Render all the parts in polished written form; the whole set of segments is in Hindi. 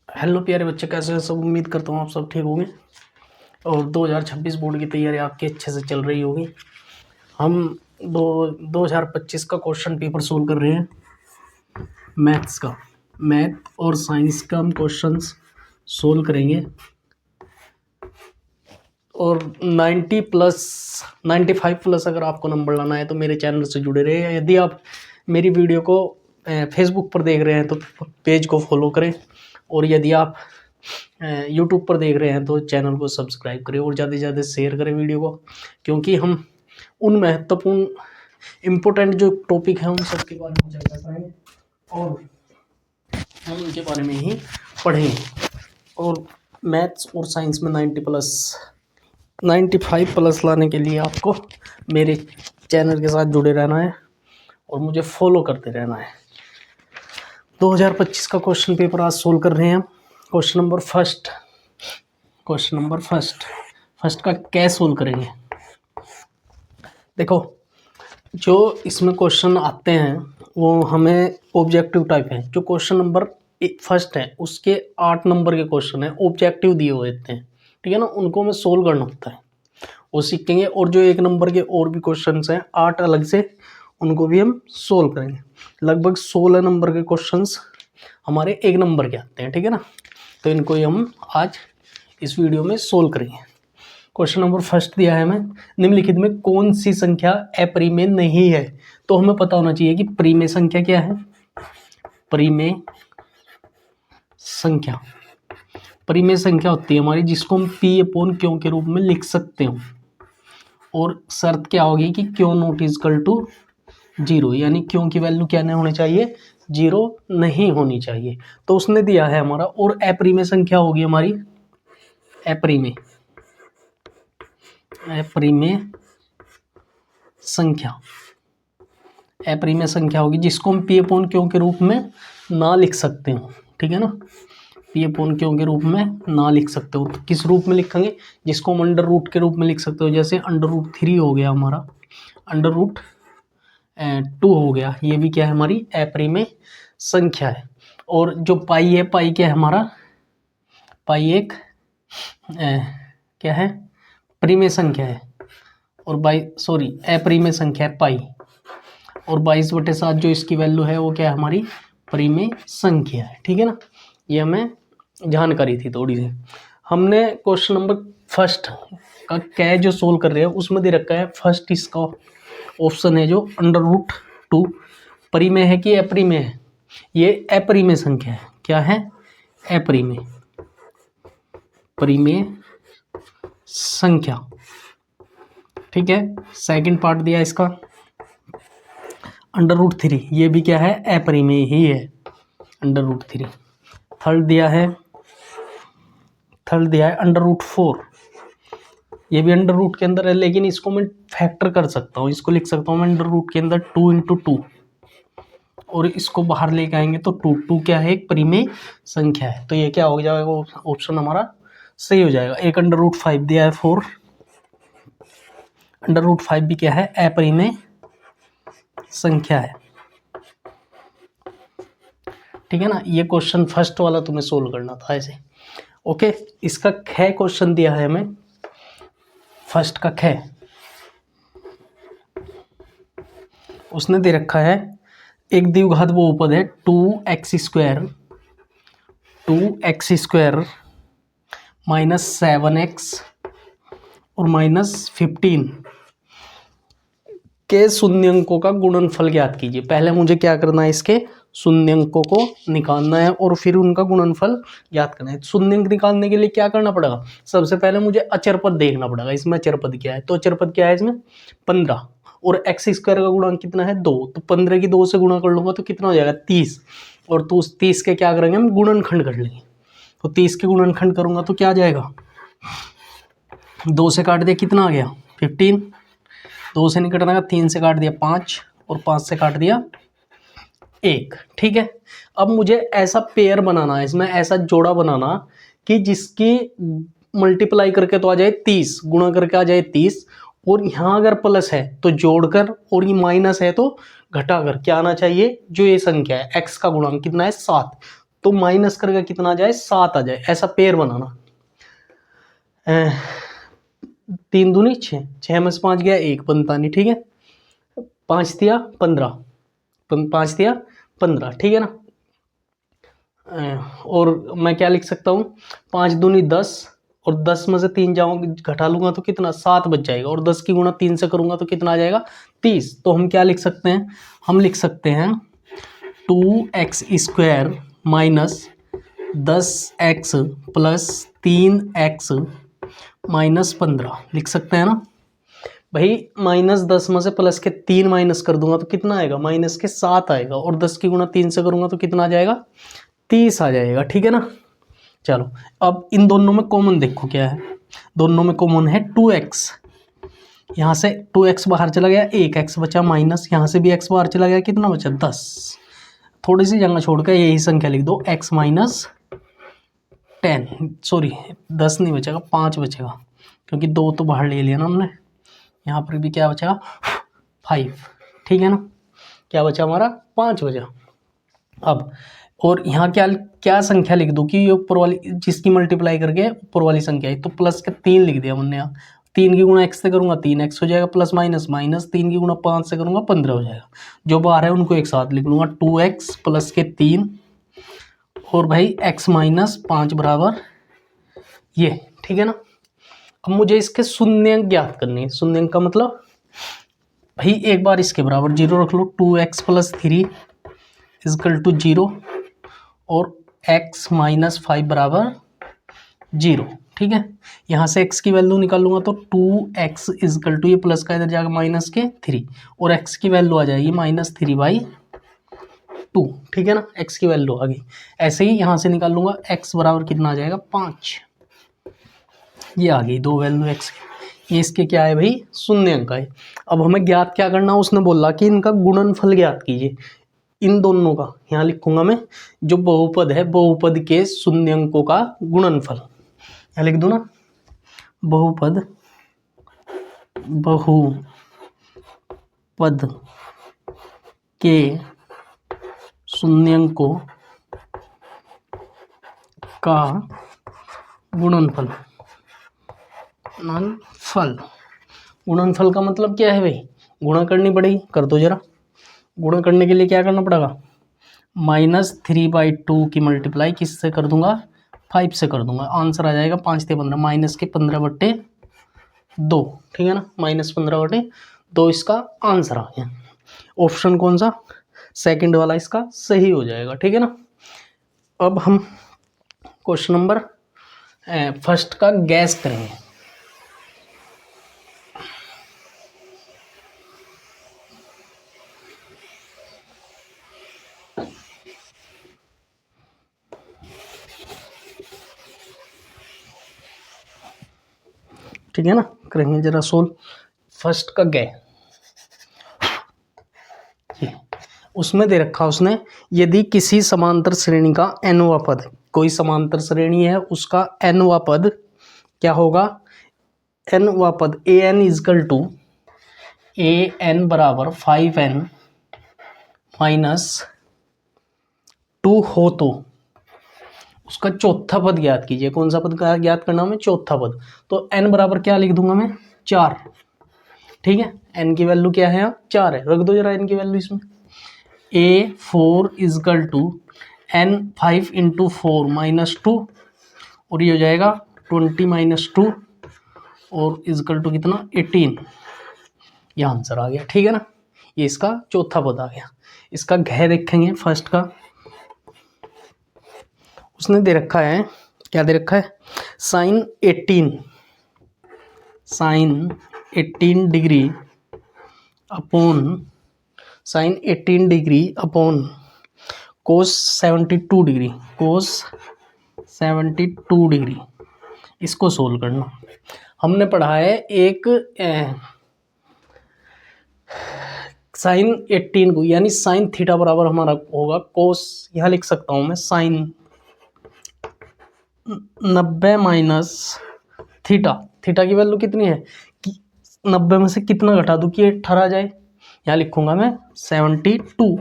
हेलो प्यारे बच्चे, कैसे हैं सब। उम्मीद करता हूँ आप सब ठीक होंगे और 2026 बोर्ड की तैयारी आपकी अच्छे से चल रही होगी। हम 2025 का क्वेश्चन पेपर सोल्व कर रहे हैं मैथ्स का। मैथ और साइंस का हम क्वेश्चंस सोल्व करेंगे और 90 प्लस 95 प्लस अगर आपको नंबर लाना है तो मेरे चैनल से जुड़े रहिए। यदि आप मेरी वीडियो को फेसबुक पर देख रहे हैं तो पेज को फॉलो करें, और यदि आप यूट्यूब पर देख रहे हैं तो चैनल को सब्सक्राइब करें और ज़्यादा से ज़्यादा शेयर करें वीडियो को, क्योंकि हम उन महत्वपूर्ण इम्पोर्टेंट जो टॉपिक हैं उन सब के बारे में चर्चा करेंगे और हम उनके बारे में ही पढ़ेंगे। और मैथ्स और साइंस में 95 प्लस लाने के लिए आपको मेरे चैनल के साथ जुड़े रहना है और मुझे फॉलो करते रहना है। 2025 का क्वेश्चन पेपर आज सोल्व कर रहे हैं हम। क्वेश्चन नंबर फर्स्ट का कैसे सोल्व करेंगे। देखो, जो इसमें क्वेश्चन आते हैं वो हमें ऑब्जेक्टिव टाइप है। जो क्वेश्चन नंबर फर्स्ट है उसके 8 नंबर के क्वेश्चन है, ऑब्जेक्टिव दिए हुए होते हैं, ठीक है ना। उनको हमें सोल्व करना होता है, वो सीखेंगे। और जो 1 नंबर के और भी क्वेश्चन हैं 8 अलग से, उनको भी हम सोल्व करेंगे। लगभग 16 नंबर के क्वेश्चंस हमारे 1 नंबर के आते हैं, ठीक है ना। तो इनको ही हम आज इस वीडियो में सोल्व करेंगे। क्वेश्चन नंबर फर्स्ट दिया है हमें, निम्नलिखित में कौन सी संख्या अपरिमेय नहीं है। तो हमें पता होना चाहिए कि परिमेय संख्या क्या है। परिमेय संख्या होती है हमारी जिसको हम P अपॉन क्यों के रूप में लिख सकते हो, और शर्त क्या होगी कि क्यों नॉट इक्वल टू 0, यानी क्यों की वैल्यू क्या नहीं होनी चाहिए, 0 नहीं होनी चाहिए। तो उसने दिया है हमारा। और अपरिमेय संख्या होगी हमारी अपरिमेय संख्या होगी जिसको हम P अपॉन क्यों के रूप में ना लिख सकते हो, ठीक है ना। P अपॉन क्यों के रूप में ना लिख सकते हो तो किस रूप में लिखेंगे, जिसको हम अंडर रूट के रूप में लिख सकते हो। जैसे √3 हो गया हमारा, √2 हो गया, ये भी क्या है हमारी अपरिमेय संख्या है। और जो पाई है, पाई क्या है हमारा, पाई एक क्या है, परिमेय संख्या है। और अपरिमेय संख्या है पाई। और 22/7 जो इसकी वैल्यू है वो क्या है हमारी परिमेय संख्या है, ठीक है ना। ये हमें जानकारी थी थोड़ी सी। हमने क्वेश्चन नंबर फर्स्ट का क्या जो सोल्व कर रहे हैं उसमें दे रखा है फर्स्ट, इसका ऑप्शन है जो √2 परिमेय है कि अपरिमेय है। ये अपरिमेय संख्या है। क्या है, परिमेय संख्या, ठीक है। सेकंड पार्ट दिया इसका √3, ये भी क्या है, अपरिमेय ही है, √3। थर्ड दिया है √4, ये भी अंडर रूट के अंदर है, लेकिन इसको मैं फैक्टर कर सकता हूँ। इसको लिख सकता हूँ मैं अंडर रूट के अंदर 2 × 2, और इसको बाहर लेके आएंगे तो 2 क्या है, एक परिमेय संख्या है। तो ये क्या हो जाएगा, ऑप्शन हमारा सही हो जाएगा। एक √5 दिया है 4, √5 भी क्या है, अपरिमेय संख्या है, ठीक है ना। ये क्वेश्चन फर्स्ट वाला तुम्हें सोल्व करना था ऐसे, ओके। इसका ख क्वेश्चन दिया है हमें, फर्स्ट का ख उसने दे रखा है एक द्विघात बहुपद है 2x² -7x और -15 के शून्यंकों का गुणनफल ज्ञात कीजिए। पहले मुझे क्या करना है, इसके शून्यंकों को निकालना है और फिर उनका गुणनफल ज्ञात करना है। शून्यंक निकालने के लिए क्या करना पड़ेगा, सबसे पहले मुझे अचर पद देखना पड़ेगा। इसमें अचर पद क्या है, तो अचर पद क्या है इसमें 15, और x² का गुणांक कितना है 2, तो 15 की 2 से गुणा कर लूंगा तो कितना हो जाएगा 30। और तो 30 के क्या करेंगे हम, गुणनखंड कर लेंगे। तो 30 के गुणनखंड करूंगा तो क्या आ जाएगा, 2 से काट दिया कितना आ गया 15, 2 से नहीं कटना, 3 से काट दिया 5 और 5 से काट दिया 1, ठीक है। अब मुझे ऐसा पेयर बनाना है, इसमें ऐसा जोड़ा बनाना कि जिसकी मल्टीप्लाई करके तो आ जाए 30, गुणा करके आ जाए 30, और यहाँ अगर प्लस है तो जोड़कर, और ये माइनस है तो घटाकर क्या आना चाहिए, जो ये संख्या है x का गुणांक कितना है 7, तो माइनस करके कितना आ जाए, 7 आ जाए, ऐसा पेयर बनाना। 3 दूनी 6, 6 में से 5 गया 1, बनता नहीं, ठीक है। 5 दिया 15, 5 दिया 15, ठीक है ना। और मैं क्या लिख सकता हूँ, 5 दूनी 10, और 10 में से 3 घटा लूंगा तो कितना, 7 बच जाएगा, और 10 की गुणा 3 से करूंगा तो कितना आ जाएगा, 30। तो हम क्या लिख सकते हैं, हम लिख सकते हैं 2x² minus 10x plus 3x minus 15 लिख सकते हैं ना भाई। -10 में से प्लस के 3 माइनस कर दूंगा तो कितना आएगा, -7 आएगा, और 10 की गुणा 3 से करूंगा तो कितना आ जाएगा, 30 आ जाएगा, ठीक है ना। चलो अब इन दोनों में कॉमन देखो क्या है, दोनों में कॉमन है 2x, यहाँ से 2x बाहर चला गया, 1x बचा, माइनस यहाँ से भी x बाहर चला गया, कितना बचा 10, थोड़ी सी जगह छोड़कर यही संख्या लिख दो, x माइनस 10, सॉरी 10 नहीं बचेगा, 5 बचेगा, क्योंकि 2 तो बाहर ले लिया ना हमने। यहाँ पर भी क्या बचा, 5, ठीक है ना, क्या बचा हमारा, 5 बचा। अब और यहाँ क्या क्या संख्या लिख दूँ कि ये ऊपर वाली जिसकी मल्टीप्लाई करके ऊपर वाली संख्या है, तो प्लस के 3 लिख दिया हमने यहाँ। 3 की गुणा x से करूँगा 3x हो जाएगा, प्लस माइनस माइनस 3 की गुणा 5 से करूँगा 15 हो जाएगा। जो बाहर है उनको एक साथ लिख लूँगा, 2x प्लस के 3 और भाई x माइनस 5 बराबर ये, ठीक है ना। अब मुझे इसके शून्यंक ज्ञात करनी है। शून्यंक का मतलब भाई एक बार इसके बराबर 0 रख लो, 2x प्लस 3 इजकल टू 0 और x माइनस 5 बराबर 0, ठीक है। यहाँ से x की वैल्यू निकालूंगा तो 2x इजकल टू, ये प्लस का इधर जाकर माइनस के 3, और x की वैल्यू आ जाएगी -3/2, ठीक है ना, x की वैल्यू आ गई। ऐसे ही यहाँ से निकाल लूंगा x बराबर कितना आ जाएगा 5, ये आ गई 2 वैल्यू x की। ये इसके क्या है भाई, शून्यंक है। अब हमें ज्ञात क्या करना, उसने बोला कि इनका गुणनफल ज्ञात कीजिए, इन दोनों का। यहाँ लिखूंगा मैं, जो बहुपद है बहुपद के शून्यंकों का गुणनफल, यहाँ लिख दूँ ना, बहुपद के शून्यंकों का गुणनफल। गुणनफल का मतलब क्या है भाई, गुणा करनी पड़ेगी, कर दो जरा। गुणा करने के लिए क्या करना पड़ेगा, -3/2 की मल्टीप्लाई किससे कर दूंगा, 5 से कर दूंगा। आंसर आ जाएगा 5 से 15, -15/2, ठीक है ना, -15/2 इसका आंसर आ गया। ऑप्शन कौन सा, सेकंड वाला इसका सही हो जाएगा, ठीक है ना। अब हम क्वेश्चन नंबर फर्स्ट का गैस करेंगे। ठीक है ना, करेंगे जरा सोल्व फर्स्ट का गै। उसमें दे रखा उसने, यदि किसी समांतर श्रेणी का nवां पद, कोई समांतर श्रेणी है उसका nवां पद क्या होगा, nवां पद an इजकल टू an बराबर 5n माइनस 2 हो तो उसका चौथा पद ज्ञात कीजिए। कौन सा पद ज्ञात करना हमें, चौथा पद। तो n बराबर क्या लिख दूंगा मैं, 4, ठीक है। n की वैल्यू क्या है, 4 है, रख दो जरा n की वैल्यू इसमें। a4 is equal to n 5 into 4 -2, और ये हो जाएगा 20 - 2 और इजकल टू कितना 18, ये आंसर आ गया, ठीक है ना। ये इसका चौथा पद आ गया। इसका घ देखेंगे फर्स्ट का, उसने दे रखा है, क्या दे रखा है, sin 18 degree upon cos 72 degree, इसको सोल्व करना। हमने पढ़ा है एक sin 18 को, यानी sin थीटा बराबर हमारा होगा cos, यहाँ लिख सकता हूँ मैं sin 90 माइनस थीटा। थीटा की वैल्यू कितनी है कि 90 में से कितना घटा दूँ कि 18 आ जाए, यहाँ लिखूंगा मैं 72,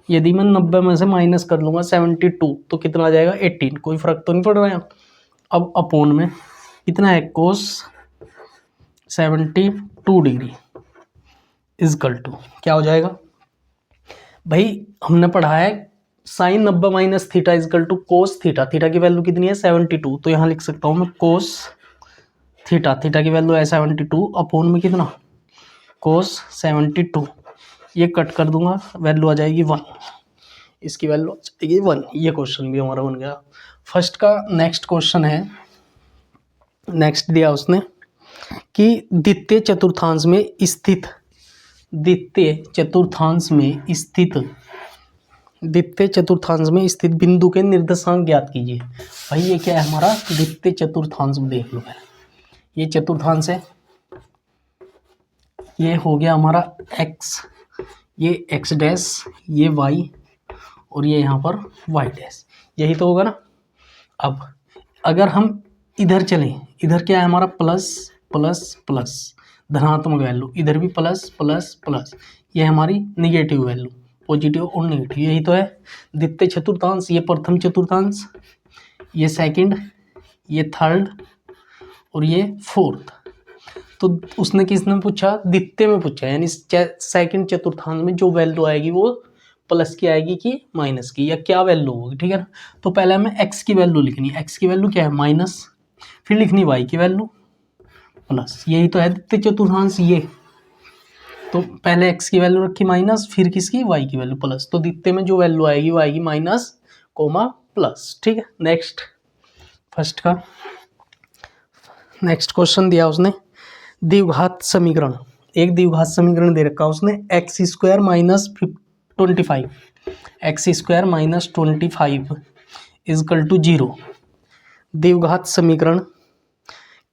यदि मैं 90 में से माइनस कर लूँगा 72 तो कितना आ जाएगा 18, कोई फ़र्क तो नहीं पड़ रहा है। अब अपोन में कितना है कोस 72 डिग्री इजकल टू क्या हो जाएगा भाई, हमने पढ़ा है sine 90 minus theta is equal to cos theta. Theta की वैल्यू कितनी है 72, तो यहाँ लिख सकता हूँ मैं कोस थीटा, थीटा की वैल्यू है 72 अपोन में कितना कोस 72, ये कट कर दूंगा वैल्यू आ जाएगी 1, इसकी वैल्यू आ जाएगी 1। ये क्वेश्चन भी हमारा बन गया फर्स्ट का। नेक्स्ट क्वेश्चन है, नेक्स्ट दिया उसने कि द्वितीय चतुर्थांश में स्थित द्वितीय चतुर्थांश में स्थित बिंदु के निर्देशांक ज्ञात कीजिए। भाई ये क्या है हमारा द्वितीय चतुर्थांश, देख लो पहले ये चतुर्थांश है, ये हो गया हमारा x, ये x डैश, ये y और ये यहाँ पर y डैश, यही तो होगा ना। अब अगर हम इधर चलें, इधर क्या है हमारा प्लस प्लस प्लस धनात्मक वैल्यू, इधर भी प्लस प्लस प्लस, ये हमारी निगेटिव वैल्यू, पॉजिटिव और नेगेटिव, यही तो है द्वितीय चतुर्थांश। ये प्रथम चतुर्थांश, ये सेकंड, ये थर्ड और ये फोर्थ। तो उसने किसने पूछा द्वितीय में पूछा, यानी सेकंड चतुर्थांश में जो वैल्यू आएगी वो प्लस की आएगी कि माइनस की, या क्या वैल्यू होगी, ठीक है ना। तो पहले हमें x की वैल्यू लिखनी है, x की वैल्यू क्या है माइनस, फिर लिखनी y की वैल्यू प्लस, यही तो है द्वितीय चतुर्थांश ये। तो पहले x की वैल्यू रखी माइनस, फिर किसकी y की वैल्यू प्लस, तो द्वितीय में जो वैल्यू आएगी वो आएगी माइनस कोमा प्लस, ठीक है। नेक्स्ट फर्स्ट का नेक्स्ट क्वेश्चन दिया उसने द्विघात समीकरण, एक द्विघात समीकरण दे रखा उसने X square minus 25 is equal to 0। द्विघात समीकरण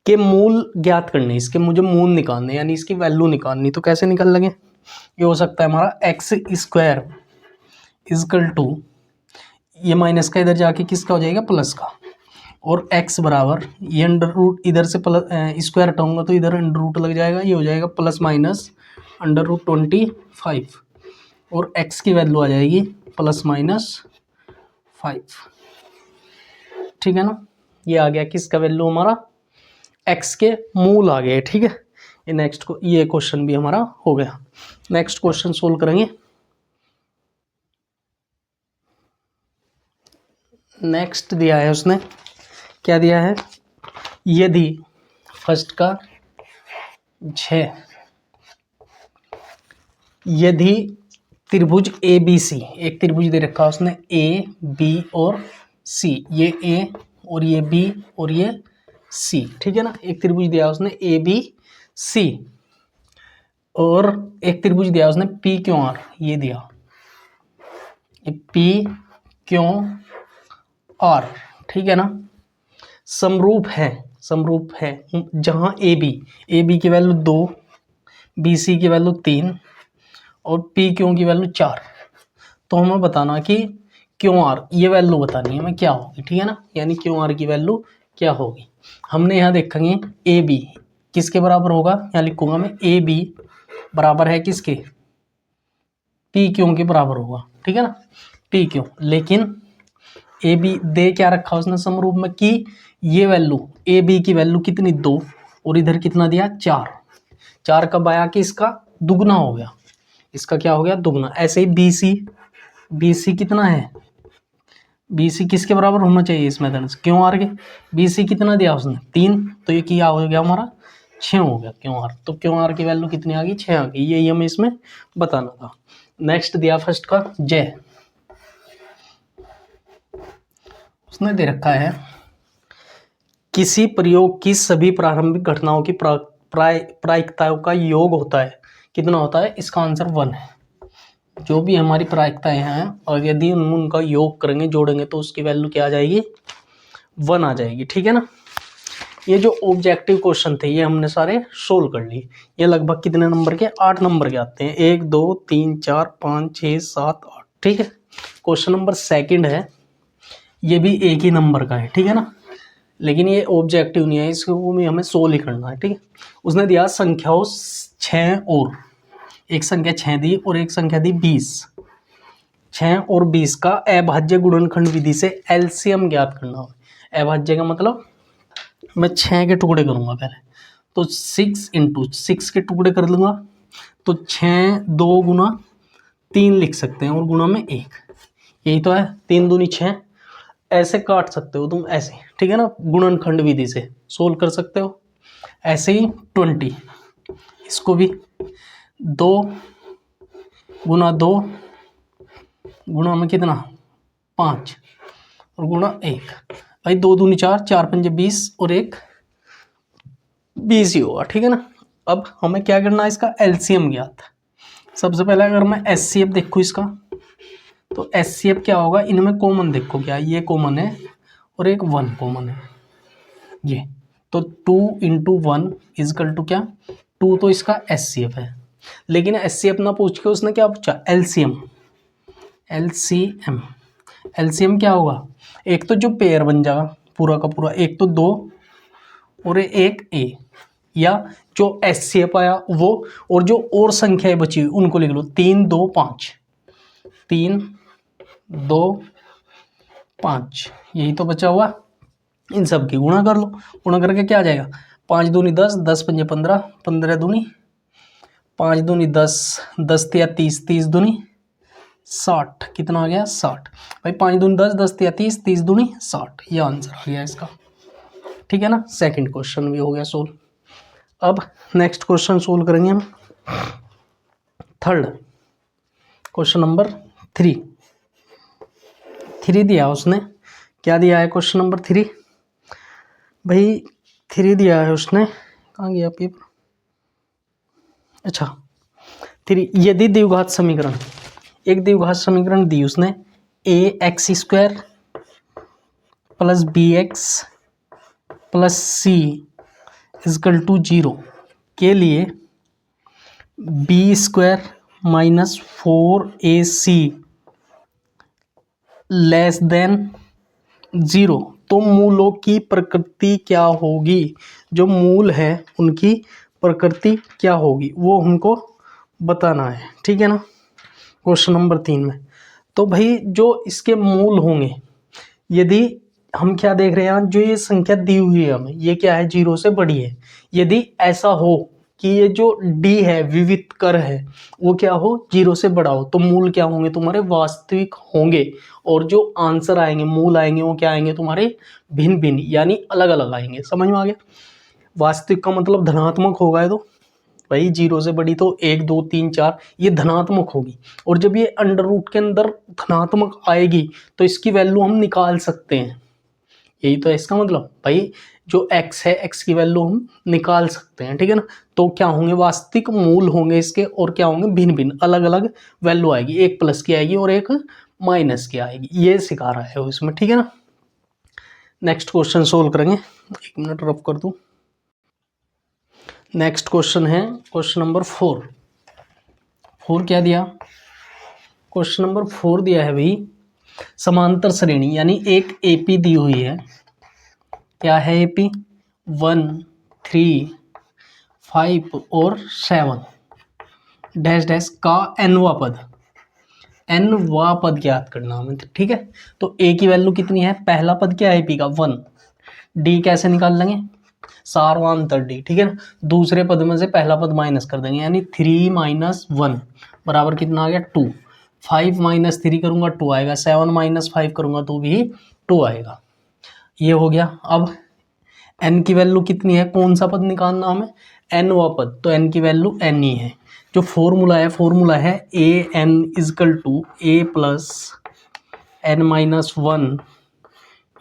के मूल ज्ञात करने, इसके मुझे मूल निकालने यानी इसकी वैल्यू निकालनी, तो कैसे निकाल लगे, ये हो सकता है हमारा एक्स स्क्वायर इजकल टू, ये माइनस का इधर जाके किसका हो जाएगा प्लस का, और x बराबर ये अंडर रूट इधर से प्लस स्क्वायर हटाऊंगा तो इधर अंडर रूट लग जाएगा, ये हो जाएगा प्लस माइनस अंडर रूट 25 और x की वैल्यू आ जाएगी प्लस माइनस 5, ठीक है ना। ये आ गया किसका वैल्यू हमारा x के मूल आ गए, ठीक है। ये नेक्स्ट को ये क्वेश्चन भी हमारा हो गया। नेक्स्ट क्वेश्चन सोल्व करेंगे। नेक्स्ट दिया है उसने, क्या दिया है, यदि फर्स्ट का 6, यदि त्रिभुज ए बी सी, एक त्रिभुज दे रखा उसने ए बी और सी, ये ए और ये बी और ये सी, ठीक है ना। एक त्रिभुज दिया उसने ए बी सी, और एक त्रिभुज दिया उसने पी क्यू आर, ये दिया पी क्यू आर, ठीक है ना। समरूप है जहां ए बी की वैल्यू 2, बी सी की वैल्यू 3 और पी क्यू की वैल्यू 4। तो हमें बताना कि क्यू आर, ये वैल्यू बतानी है हमें क्या होगी, ठीक है ना, यानी क्यू आर की वैल्यू क्या होगी। हमने यहाँ देखेंगे ए बी किसके बराबर होगा, यहाँ लिखूंगा मैं ए बी बराबर है किसके, पी क्यू के बराबर होगा, ठीक है ना, पी क्यू। लेकिन ए बी दे क्या रखा उसने समरूप में कि ये वैल्यू ए बी की वैल्यू कितनी 2 और इधर कितना दिया 4, 4 कब आया कि इसका दुगना हो गया, इसका क्या हो गया दुगना। ऐसे ही बी सी कितना है, बी सी किसके बराबर होना चाहिए इस मेथड से, क्यू आर के। बी सी कितना दिया उसने 3, तो ये क्या हो गया हमारा 6 हो गया क्यू आर। तो क्यू आर की वैल्यू कितनी आ गई 6 आ गई, यही हमें इसमें बताना था। नेक्स्ट दिया फर्स्ट का जय, उसने दे रखा है किसी प्रयोग की सभी प्रारंभिक घटनाओं की प्रायिकताओं का योग होता है, कितना होता है, इसका आंसर 1 है। जो भी हमारी प्रायिकताएं हैं और यदि उनका योग करेंगे जोड़ेंगे तो उसकी वैल्यू क्या आ जाएगी 1 आ जाएगी, ठीक है ना। ये जो ऑब्जेक्टिव क्वेश्चन थे ये हमने सारे सोल्व कर लिए। ये लगभग कितने नंबर के 8 नंबर के आते हैं, 1 2 3 4 5 6 7 8, ठीक है। क्वेश्चन नंबर सेकंड है, ये भी एक ही नंबर का है, ठीक है ना, लेकिन ये ऑब्जेक्टिव नहीं है, इसको भी हमें सोल्व ही करना है, ठीक है। उसने दिया संख्याओं 6 और एक संख्या 6 दी और एक संख्या दी 20, 6 और 20 का अभाज्य गुणनखंड विधि से एलसीएम ज्ञात करना हो। अभाज्य का मतलब मैं 6 के टुकड़े करूंगा पहले, तो 6 इंटू 6 के टुकड़े कर लूंगा, तो 6 2 गुना 3 लिख सकते हैं और गुना में 1, यही तो है। 3 दूनी 6, ऐसे काट सकते हो तुम ऐसे, ठीक है ना, गुणनखंड विधि से सोल्व कर सकते हो। ऐसे ही 20, इसको भी 2 गुना 2 गुना में कितना 5 और गुना 1, भाई 2 दूनी 4, 4 पंजे 20 और 1 20 ही होगा, ठीक है ना। अब हमें क्या करना है, इसका एलसीएम ज्ञात। सबसे पहले अगर मैं एचसीएफ देखूँ इसका, तो एचसीएफ क्या होगा, इनमें कॉमन देखो क्या, ये कॉमन है और एक 1 कॉमन है, ये तो 2 इंटू 1 इजकल टू क्या 2, तो इसका एचसीएफ है। लेकिन एचसीएफ ना पूछ के उसने क्या पूछा, एलसीएम। एलसीएम एलसीएम क्या होगा, एक तो जो पेयर बन जाएगा पूरा का पूरा, एक तो 2 और एक ए, या जो एचसीएफ आया वो, और जो और संख्याएं बची हुई उनको लिख लो, 3 2 5, 3 2 5, यही तो बचा हुआ। इन सब की गुणा कर लो, गुणा करके क्या आ जाएगा, 5 दूनी 10, 10 पंजे 15, 15 दूनी 5 दूनी 10, 10 तिया 30, 30 दूनी 60, कितना आ गया 60। भाई 5 दूनी 10, 10 तिया 30, 30 दूनी 60, ये आंसर आ गया इसका, ठीक है ना। सेकंड क्वेश्चन भी हो गया सोल्व। अब नेक्स्ट क्वेश्चन सोल्व करेंगे हम, थर्ड क्वेश्चन नंबर 3 दिया उसने, क्या दिया है क्वेश्चन नंबर 3, भाई 3 दिया है उसने, कहाँ गया पेपर, अच्छा 3, यदि द्विघात समीकरण, एक द्विघात समीकरण दी उसने, a x square plus b x plus c is equal to 0 के लिए b square minus 4ac less than 0, तो मूलों की प्रकृति क्या होगी, जो मूल है उनकी प्रकृति क्या होगी वो हमको बताना है, ठीक है ना। क्वेश्चन नंबर 3 में तो भाई जो इसके मूल होंगे, यदि हम क्या देख रहे हैं, जो ये संख्या दी हुई है हमें, ये क्या है 0 से बड़ी है, यदि ऐसा हो कि ये जो d है विविध कर है वो क्या हो 0 से बड़ा हो, तो मूल क्या होंगे तुम्हारे वास्तविक होंगे, और जो आंसर आएंगे मूल आएंगे वो क्या आएंगे तुम्हारे भिन्न भिन्न, यानी अलग अलग आएंगे। समझ में आ गया, वास्तविक का मतलब धनात्मक होगा, तो भाई 0 से बड़ी तो 1 2 3 4 ये धनात्मक होगी, और जब ये अंडर रूट के अंदर धनात्मक आएगी तो इसकी वैल्यू हम निकाल सकते हैं, यही तो है इसका मतलब, भाई जो x है x की वैल्यू हम निकाल सकते हैं, ठीक है ना। तो क्या होंगे, वास्तविक मूल होंगे इसके, और क्या होंगे भिन्न भिन्न अलग अलग वैल्यू आएगी, एक प्लस की आएगी और एक माइनस की आएगी, ये सिखा रहा है इसमें, ठीक है ना। नेक्स्ट क्वेश्चन सोल्व करेंगे, 1 मिनट रफ कर दूं। नेक्स्ट क्वेश्चन है क्वेश्चन नंबर 4 क्या दिया, क्वेश्चन नंबर 4 दिया है भाई समांतर श्रेणी, यानी एक एपी दी हुई है, क्या है एपी 1 3 5 और 7 डैश डैश का nवा पद ज्ञात करना हमें, ठीक है। तो ए की वैल्यू कितनी है, पहला पद क्या है एपी का 1, डी कैसे निकाल लेंगे, सार्वांतर डी, ठीक है ना। दूसरे पद में से पहला पद माइनस कर देंगे, यानी 3 माइनस 1 बराबर कितना आ गया 2, 5 माइनस 3 करूंगा 2 आएगा, 7 माइनस 5 करूंगा तो भी 2 आएगा, ये हो गया। अब n की वैल्यू कितनी है, कौन सा पद निकालना हमें, nवा पद, तो n की वैल्यू n ही है। जो फॉर्मूला है a n is equal to a plus n minus 1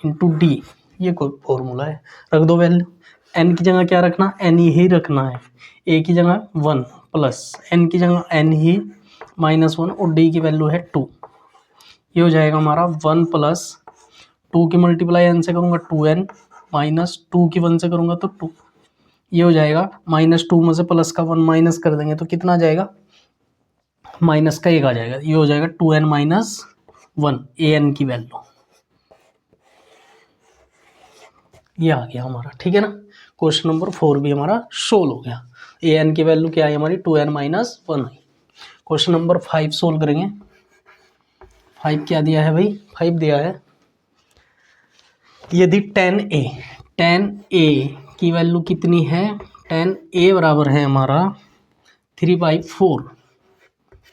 into d, ये कोई फॉर्मूला है, रख दो वैल्यू। n की जगह क्या रखना, n ही रखना है, a की जगह 1 प्लस n की जगह n ही माइनस 1 और d की वैल्यू है 2, ये हो जाएगा हमारा 1 प्लस 2 की मल्टीप्लाई n से करूँगा 2n माइनस 2 की 1 से करूँगा तो 2, ये हो जाएगा -2 में से प्लस का 1 माइनस कर देंगे तो कितना आ जाएगा, माइनस का 1 आ जाएगा, ये हो जाएगा 2n माइनस 1 an की वैल्यू, ये आ गया हमारा, ठीक है ना। क्वेश्चन नंबर 4 भी हमारा सोल्व हो गया, an की वैल्यू क्या आई हमारी 2n माइनस 1 आई। क्वेश्चन नंबर 5 सोल्व करेंगे, 5 क्या दिया है भाई, 5 दिया है। यदि tan a की वैल्यू कितनी है, tan a बराबर है हमारा 3/4,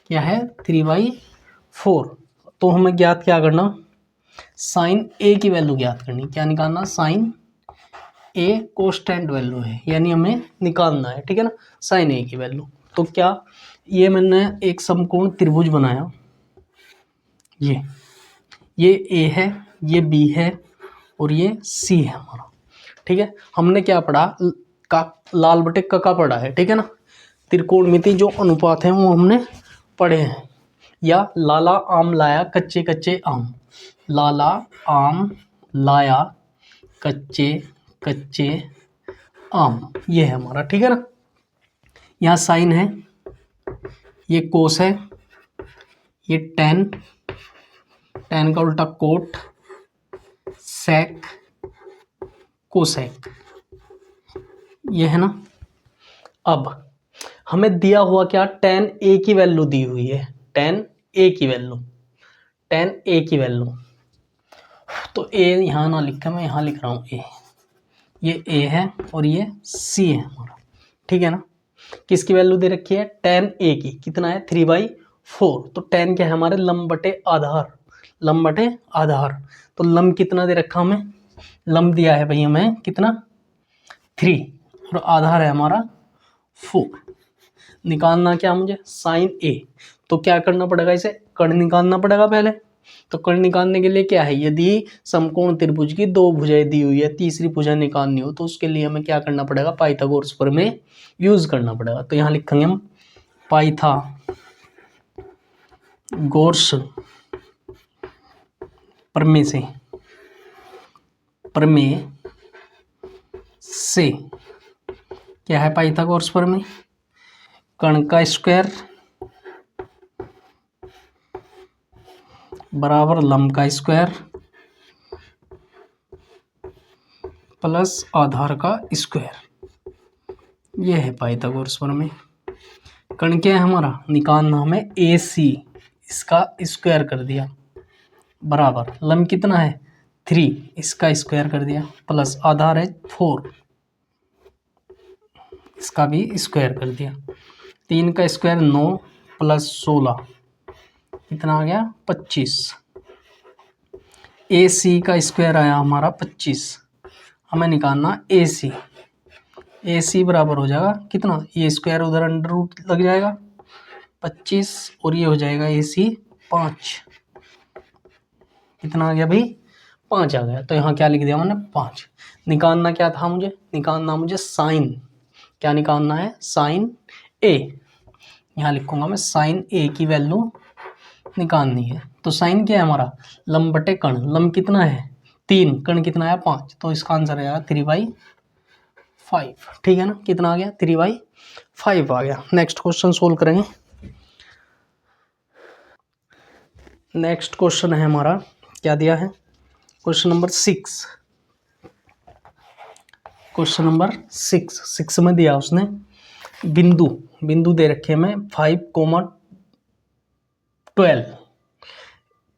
क्या है 3/4, तो हमें ज्ञात क्या करना, साइन a की वैल्यू ज्ञात करनी। क्या निकालना, साइन a कांस्टेंट वैल्यू है, यानी हमें निकालना है, ठीक है ना, साइन a की वैल्यू। तो क्या, ये मैंने एक समकोण त्रिभुज बनाया, ये a है, ये b है और ये c है हमारा, ठीक है। हमने क्या पढ़ा, का लाल बटे का पढ़ा है, ठीक है ना। त्रिकोणमिति जो अनुपात है वो हमने पढ़े हैं। या लाला आम लाया कच्चे कच्चे आम, लाला आम लाया कच्चे कच्चे आम, ये है हमारा, ठीक है ना। यहाँ साइन है, ये कोस है, ये टेन, टेन का उल्टा कोट, सेक कोसेक, ये है ना। अब हमें दिया हुआ क्या, tan a की वैल्यू दी हुई है, tan a की वैल्यू, tan a की वैल्यू, तो a यहाँ ना लिखा, मैं यहाँ लिख रहा हूँ a, ये a है और ये c है हमारा, ठीक है ना। किसकी वैल्यू दे रखी है, tan a की, कितना है 3/4, तो tan क्या है हमारे, लंब बटे आधार, लंब बटे आधार, तो लंब कितना दे रखा हमें, लंब दिया है भाई हमें कितना 3 और आधार है हमारा 4। निकालना क्या मुझे, साइन a, तो क्या करना पड़ेगा, इसे कर्ण निकालना पड़ेगा पहले। तो कर्ण निकालने के लिए क्या है, यदि समकोण त्रिभुज की दो भुजाएं दी हुई है, तीसरी भुजा निकालनी हो तो उसके लिए हमें क्या करना पड़ेगा, पाइथागोरस प्रमेय यूज करना पड़ेगा। तो यहाँ लिखेंगे हम पाइथागोरस प्रमेय से क्या है, पाइथागोरस प्रमेय, कर्ण का स्क्वायर बराबर लंब का स्क्वायर प्लस आधार का स्क्वायर, ये है पाइथागोरस प्रमेय। कर्ण क्या है हमारा, निकालना हमें AC, इसका स्क्वायर कर दिया बराबर लंब कितना है 3, इसका स्क्वायर कर दिया प्लस आधार है 4, इसका भी स्क्वायर कर दिया। 3 का स्क्वायर 9 प्लस 16, कितना आ गया 25। AC का स्क्वायर आया हमारा 25, हमें निकालना AC बराबर हो जाएगा कितना, ये स्क्वायर उधर अंडर रूट लग जाएगा 25 और ये हो जाएगा AC 5, कितना आ गया भाई 5 आ गया। तो यहाँ क्या लिख दिया मैंने 5। निकालना क्या था मुझे, निकालना मुझे साइन, क्या निकालना है साइन A, यहाँ लिखूंगा मैं साइन A की वैल्यू निकालनी है। तो साइन क्या है हमारा, लंब बटे कर्ण, लंब कितना है 3, कर्ण कितना है 5, तो इसका आंसर आएगा 3/5, ठीक है ना। कितना आ गया 3/5 आ गया। नेक्स्ट क्वेश्चन सोल्व करेंगे। नेक्स्ट क्वेश्चन है हमारा, क्या दिया है, क्वेश्चन नंबर 6, क्वेश्चन नंबर 6 में दिया उसने बिंदु दे रखे में 5,12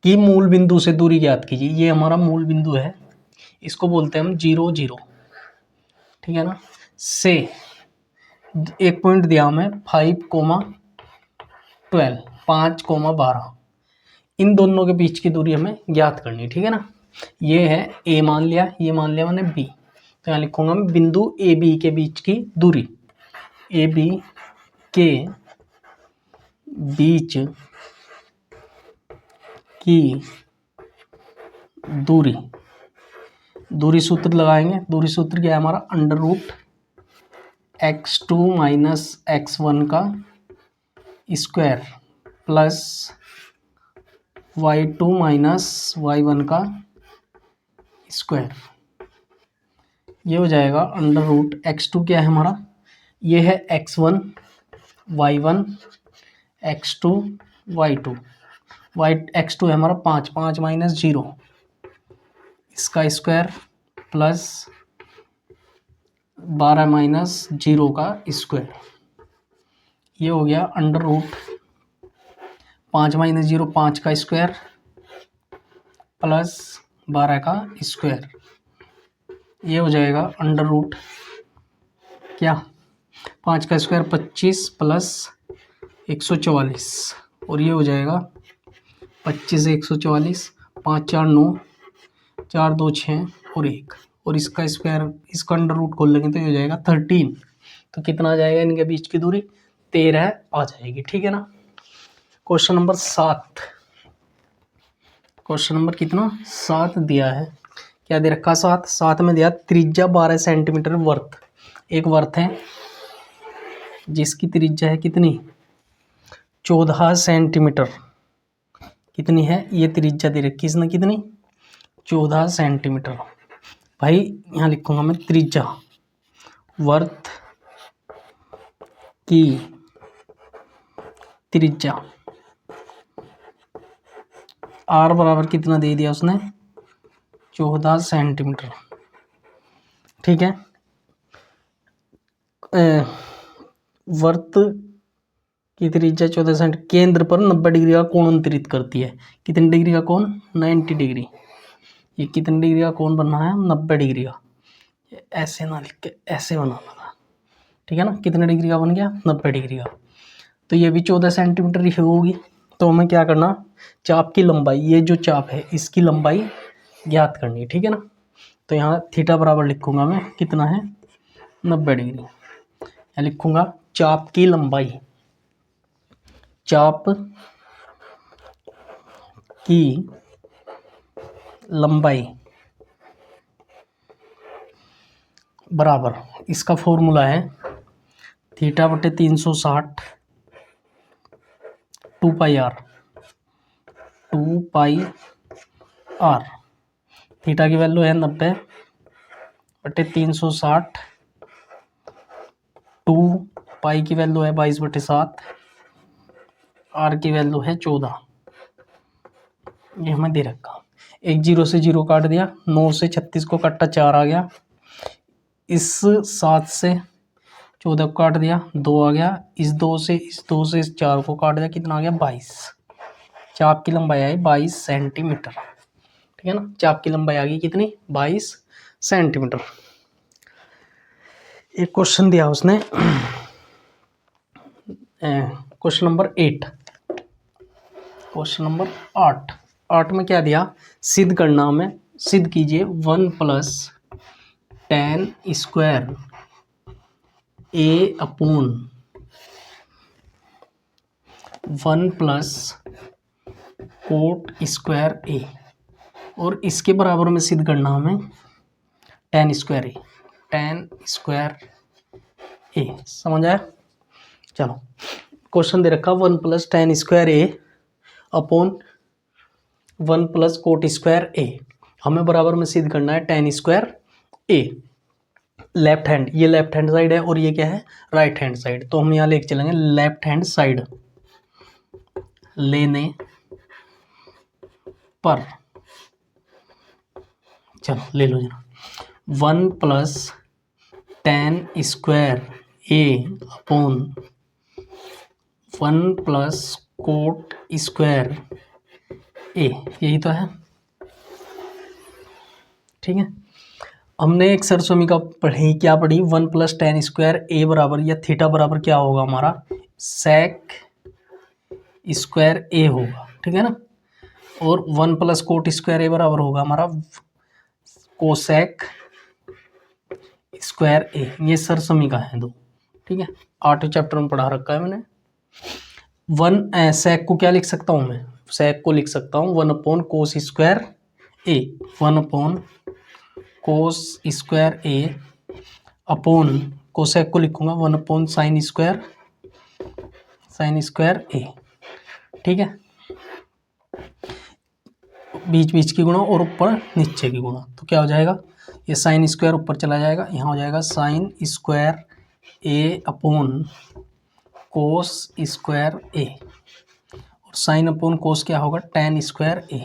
की मूल बिंदु से दूरी ज्ञात कीजिए। ये हमारा मूल बिंदु है, इसको बोलते हैं हम 0 0, ठीक है ना। से एक पॉइंट दिया हमें 5,12, 5,12, इन दोनों के बीच की दूरी हमें ज्ञात करनी, ठीक है ना। ये है A मान लिया, ये मान लिया मैंने B, तो यहाँ लिखूंगा मैं बिंदु AB के बीच की दूरी, AB के बीच की दूरी सूत्र लगाएंगे। दूरी सूत्र क्या है हमारा, under root x2 minus x1 का square plus y2 minus y1 का स्क्वायर, ये हो जाएगा अंडर रूट x2 क्या है हमारा, ये है x1 y1 x2 y2, x2 है हमारा 5, 5 माइनस 0, इसका स्क्वायर प्लस 12 माइनस 0 का स्क्वायर, ये हो गया अंडर रूट 5 माइनस 0 5 का स्क्वायर प्लस 12 का स्क्वायर, ये हो जाएगा अंडर रूट क्या 5 का स्क्वायर 25 प्लस 144, और ये हो जाएगा 25 से 144, 5 4 9, 4 2 6 और 1, और इसका स्क्वायर इसका अंडर रूट खोल लेंगे तो ये हो जाएगा 13। तो कितना आ जाएगा इनके बीच की दूरी 13 आ जाएगी। ठीक है ना। क्वेश्चन नंबर 7, क्वेश्चन नंबर कितना 7 दिया है। क्या दे रखा 7 में दिया त्रिज्या 12 सेंटीमीटर वर्थ, एक वर्थ है जिसकी त्रिज्या है कितनी 14 सेंटीमीटर, कितनी है ये त्रिज्या दे रखी इसने कितनी 14 सेंटीमीटर। भाई यहाँ लिखूंगा मैं त्रिज्या वर्थ की त्रिज्या आर बराबर कितना दे दिया उसने 14 सेंटीमीटर। ठीक है। वर्त की त्रिज्या 14 सेंटीमीटर केंद्र पर 90 डिग्री का कोण अंतरित करती है। कितने डिग्री का कोण 90 डिग्री। ये कितने डिग्री का कोण बनना है 90 डिग्री का। ऐसे ना लिख के ऐसे बनाना था। ठीक है ना। कितने डिग्री का बन गया 90 डिग्री का। तो ये भी 14 सेंटीमीटर ही होगी। तो हमें क्या करना चाप की लंबाई, ये जो चाप है इसकी लंबाई ज्ञात करनी है। ठीक है ना। तो यहाँ थीटा बराबर लिखूंगा मैं कितना है 90 डिग्री। यहाँ लिखूंगा चाप की लंबाई, चाप की लंबाई बराबर, इसका फॉर्मूला है थीटा बटे 360 2 पाई आर, 2 पाई आर। थीटा की वैल्यू है 90 बटे 360, 2 पाई की वैल्यू है 22 बटे 7, आर की वैल्यू है 14। ये हमें दे रखा। एक 0 से 0 काट दिया, 9 से 36 को कट्टा 4 आ गया, इस 7 से 14 को काट दिया 2 आ गया, इस 2 से इस 4 को काट दिया कितना आ गया 22। चाप की लंबाई आई 22 सेंटीमीटर। ठीक है ना। चाप की लंबाई आ गई कितनी 22 सेंटीमीटर। एक क्वेश्चन दिया उसने क्वेश्चन नंबर 8, क्वेश्चन नंबर 8 में क्या दिया सिद्ध करना हमें। सिद्ध कीजिए 1 plus tan square a upon 1 plus coat square a, और इसके बराबर में सिद्ध करना हमें tan square a, tan square a। समझ आया। चलो क्वेश्चन दे रखा 1 plus tan square a upon 1 plus coat square a। हमें बराबर में सिद्ध करना है tan square a। Left hand, ये लेफ्ट हैंड साइड है और ये क्या है राइट हैंड साइड। तो हम यहाँ लेके चलेंगे लेफ्ट हैंड साइड लेने पर, चलो ले लो जरा 1 plus tan square a upon 1 plus coat square a, यही तो है। ठीक है। हमने एक सरसोमिका पढ़ी, क्या पढ़ी 1 प्लस tan स्क्वायर a बराबर या थीटा बराबर क्या होगा हमारा सेक स्क्वायर a होगा। ठीक है ना। और 1 प्लस कोट स्क्वायर a बराबर होगा हमारा कोसेक स्क्वायर a। ये सरसमिका है दो। ठीक है। 8वें चैप्टर में पढ़ा रखा है मैंने। सेक को क्या लिख सकता हूँ मैं, सेक को लिख सकता हूँ 1 upon cos square a, 1 upon cos square a upon cosec को लिखूंगा 1 अपॉन साइन स्क्वायर a। ठीक है। बीच बीच की गुणा और ऊपर नीचे की गुणा, तो क्या हो जाएगा ये साइन स्क्वायर ऊपर चला जाएगा, यहाँ हो जाएगा sine square a upon cos square a, और साइन अपॉन कोस क्या होगा tan square a,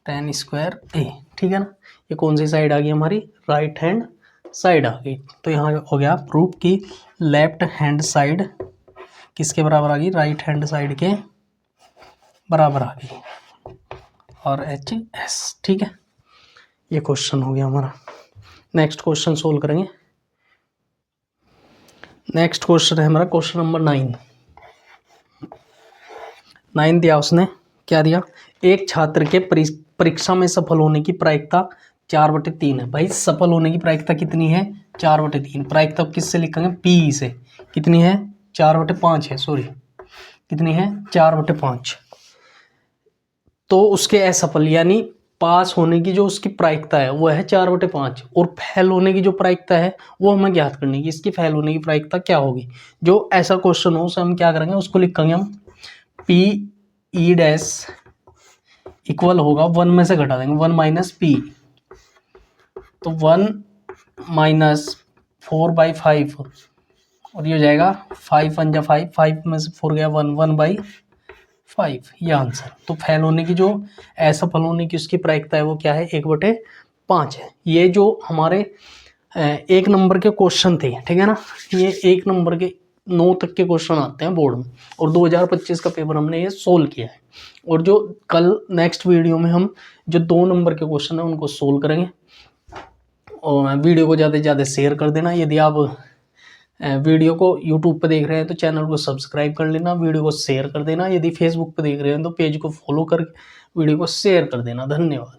tan square a। ठीक है ना। ये कौन सी साइड आ गई हमारी राइट हैंड साइड आ गई। तो यहाँ हो गया प्रूफ की लेफ्ट हैंड साइड किसके बराबर आ गई राइट हैंड साइड के बराबर आ गई। और एच एस। ठीक है, ये क्वेश्चन हो गया हमारा। नेक्स्ट क्वेश्चन सोल्व करेंगे। नेक्स्ट क्वेश्चन है हमारा क्वेश्चन नंबर 9। 9 दिया उसने, क्या दिया, एक छात्र के परीक्षा में सफल होने की प्रायिकता 4/3 है। भाई सफल होने की प्रायिकता कितनी है, 4/3। प्रायिकता किससे लिखेंगे, पी से। कितनी है, 4/5 है, सॉरी कितनी है, 4/5। तो उसके असफल यानी पास होने की जो उसकी प्रायिकता है वो है 4/5, और फेल होने की जो प्रायिकता है वो हमें ज्ञात करनी है। इसकी फेल होने की प्रायिकता क्या होगी। जो ऐसा क्वेश्चन हो उसे हम क्या करेंगे, उसको लिखेंगे हम पी ई डैश इक्वल होगा 1 में से घटा देंगे 1 माइनस पी। तो 1 माइनस 4/5 और ये हो जाएगा 5 1 जा 5, 5 में से 4 गया 1, 1/5, ये आंसर। तो फेल होने की जो असफल होने की उसकी प्रायिकता है वो क्या है, 1/5 है। ये जो हमारे 1 नंबर के क्वेश्चन थे, ठीक है ना, ये 1 नंबर के 9 तक के क्वेश्चन आते हैं बोर्ड में, और 2025 का पेपर हमने ये सोल्व किया है। और जो कल नेक्स्ट वीडियो में हम जो 2 नंबर के क्वेश्चन हैं उनको सोल्व करेंगे। और वीडियो को ज़्यादा से ज़्यादा शेयर कर देना। यदि आप वीडियो को यूट्यूब पे देख रहे हैं तो चैनल को सब्सक्राइब कर लेना, वीडियो को शेयर कर देना। यदि फेसबुक पे देख रहे हैं तो पेज को फॉलो कर वीडियो को शेयर कर देना। धन्यवाद।